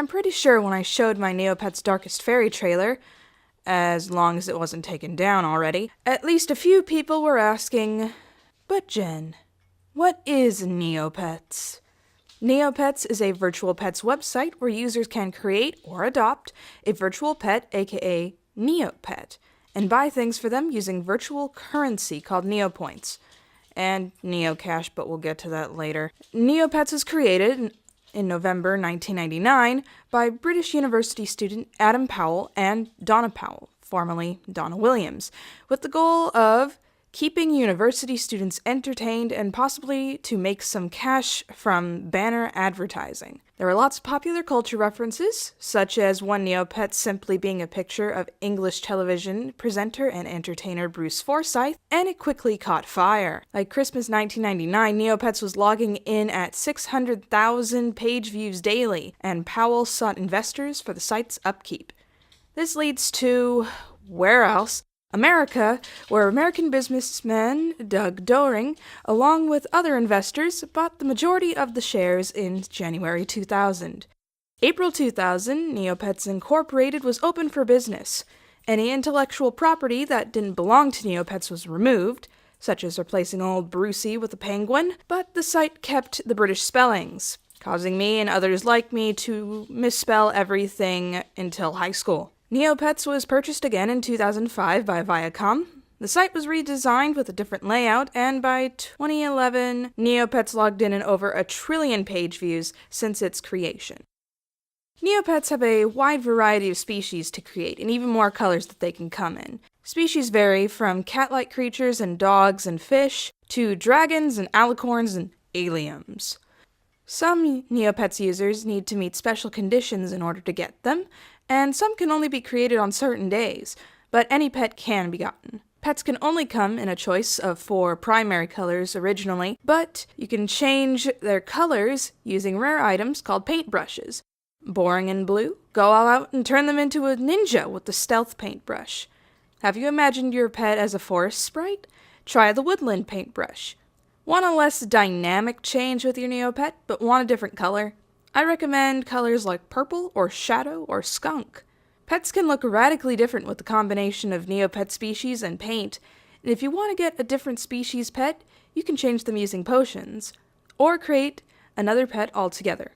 I'm pretty sure when I showed my Neopets Darkest Fairy trailer, as long as it wasn't taken down already, at least a few people were asking, "But Jen, what is Neopets?" Neopets is a virtual pets website where users can create or adopt a virtual pet, aka Neopet, and buy things for them using virtual currency called Neopoints. And Neocash, but we'll get to that later. Neopets was created in November 1999 by British University student Adam Powell and Donna Powell, formerly Donna Williams, with the goal of keeping university students entertained and possibly to make some cash from banner advertising. There were lots of popular culture references, such as one Neopet simply being a picture of English television presenter and entertainer Bruce Forsyth, and it quickly caught fire. Like Christmas 1999, Neopets was logging in at 600,000 page views daily, and Powell sought investors for the site's upkeep. This leads to, where else? America, where American businessman Doug Doering, along with other investors, bought the majority of the shares in January 2000. April 2000, Neopets Incorporated was open for business. Any intellectual property that didn't belong to Neopets was removed, such as replacing old Brucey with a penguin, but the site kept the British spellings, causing me and others like me to misspell everything until high school. Neopets was purchased again in 2005 by Viacom. The site was redesigned with a different layout, and by 2011, Neopets logged in over 1 trillion page views since its creation. Neopets have a wide variety of species to create, and even more colors that they can come in. Species vary from cat-like creatures and dogs and fish, to dragons and alicorns and aliens. Some Neopets users need to meet special conditions in order to get them, and some can only be created on certain days, but any pet can be gotten. Pets can only come in a choice of 4 primary colors originally, but you can change their colors using rare items called paintbrushes. Boring in blue? Go all out and turn them into a ninja with the stealth paintbrush. Have you imagined your pet as a forest sprite? Try the woodland paintbrush. Want a less dynamic change with your Neopet, but want a different color? I recommend colors like purple or shadow or skunk. Pets can look radically different with the combination of Neopet species and paint, and if you want to get a different species pet, you can change them using potions, or create another pet altogether.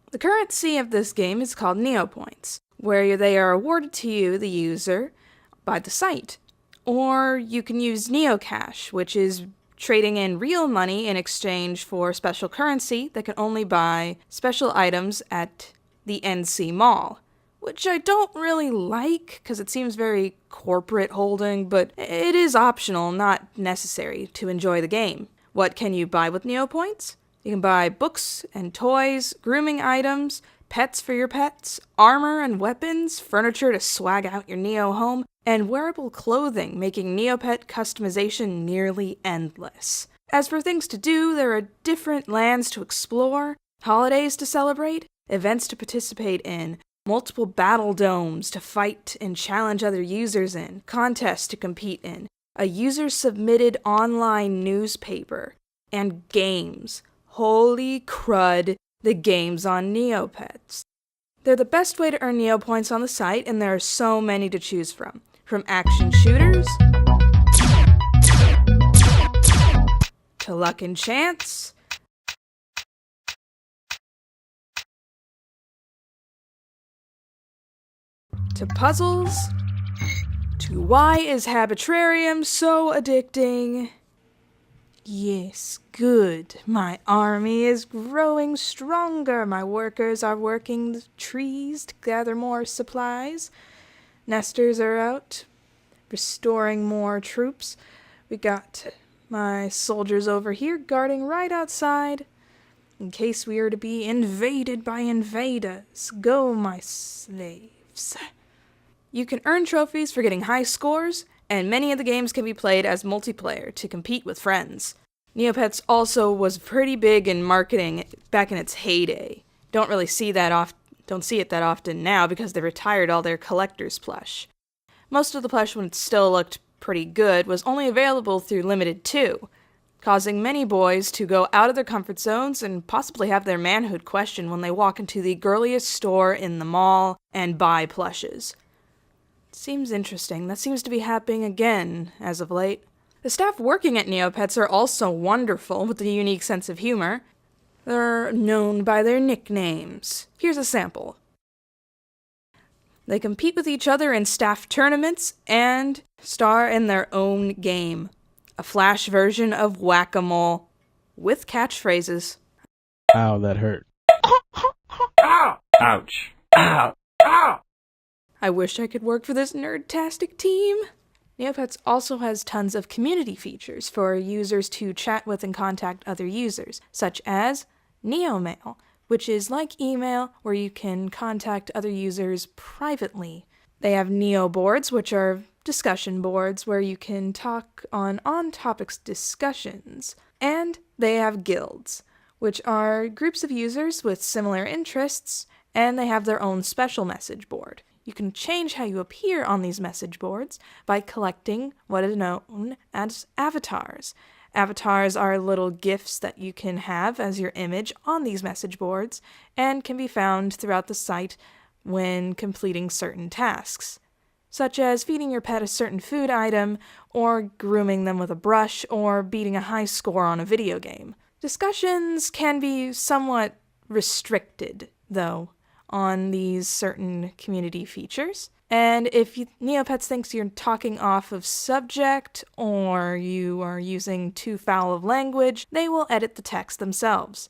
The currency of this game is called Neopoints, where they are awarded to you, the user, by the site. Or you can use Neocash, which is trading in real money in exchange for special currency that can only buy special items at the NC Mall, which I don't really like because it seems very corporate holding, but it is optional, not necessary, to enjoy the game. What can you buy with Neopoints? You can buy books and toys, grooming items, pets for your pets, armor and weapons, furniture to swag out your Neo home, and wearable clothing, making Neopet customization nearly endless. As for things to do, there are different lands to explore, holidays to celebrate, events to participate in, multiple battle domes to fight and challenge other users in, contests to compete in, a user-submitted online newspaper, and games. Holy crud, the games on Neopets. They're the best way to earn Neopoints on the site, and there are so many to choose from. From action shooters, to luck and chance, to puzzles, to why is Habitrarium so addicting? Yes, good. My army is growing stronger. My workers are working the trees to gather more supplies. Nesters are out, restoring more troops. We got my soldiers over here guarding right outside, in case we are to be invaded by invaders. Go, my slaves. You can earn trophies for getting high scores, and many of the games can be played as multiplayer to compete with friends. Neopets also was pretty big in marketing back in its heyday. Don't see it that often now because they retired all their collector's plush. Most of the plush, when it still looked pretty good, was only available through Limited 2. causing many boys to go out of their comfort zones and possibly have their manhood questioned when they walk into the girliest store in the mall and buy plushes. Seems interesting. That seems to be happening again as of late. The staff working at Neopets are also wonderful with a unique sense of humor. They're known by their nicknames. Here's a sample. They compete with each other in staff tournaments and star in their own game. A Flash version of Whack-A-Mole with catchphrases. Ow, that hurt. Ow! Ouch. Ow! Ow! I wish I could work for this nerd-tastic team. Neopets also has tons of community features for users to chat with and contact other users, such as NeoMail, which is like email where you can contact other users privately. They have Neo boards, which are discussion boards where you can talk on on-topics discussions. And they have guilds, which are groups of users with similar interests, and they have their own special message board. You can change how you appear on these message boards by collecting what is known as avatars. Avatars are little GIFs that you can have as your image on these message boards and can be found throughout the site when completing certain tasks, such as feeding your pet a certain food item, or grooming them with a brush, or beating a high score on a video game. Discussions can be somewhat restricted, though, on these certain community features. And if Neopets thinks you're talking off of subject, or you are using too foul of language, they will edit the text themselves.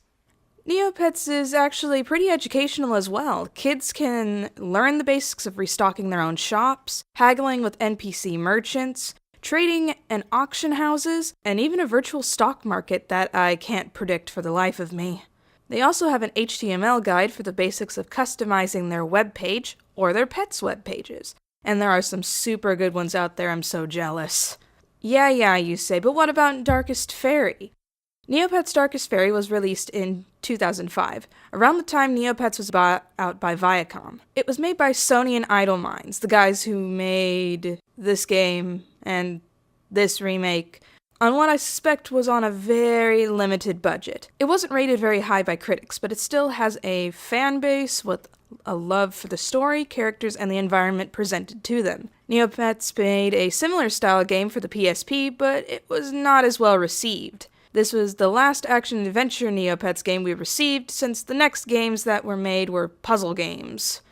Neopets is actually pretty educational as well. Kids can learn the basics of restocking their own shops, haggling with NPC merchants, trading and auction houses, and even a virtual stock market that I can't predict for the life of me. They also have an HTML guide for the basics of customizing their web page or their pets' web pages. And there are some super good ones out there, I'm so jealous. Yeah, you say, but what about Darkest Fairy? Neopets' Darkest Fairy was released in 2005, around the time Neopets was bought out by Viacom. It was made by Sony and Idle Minds, the guys who made this game and this remake, on what I suspect was on a very limited budget. It wasn't rated very high by critics, but it still has a fan base with a love for the story, characters, and the environment presented to them. Neopets made a similar style game for the PSP, but it was not as well received. This was the last action-adventure Neopets game we received, since the next games that were made were puzzle games.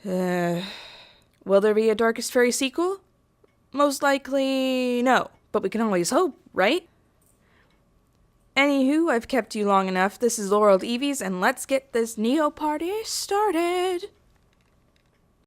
Will there be a Darkest Fairy sequel? Most likely no, but we can always hope, right? Anywho, I've kept you long enough. This is LaureledEevees, and let's get this Neo party started!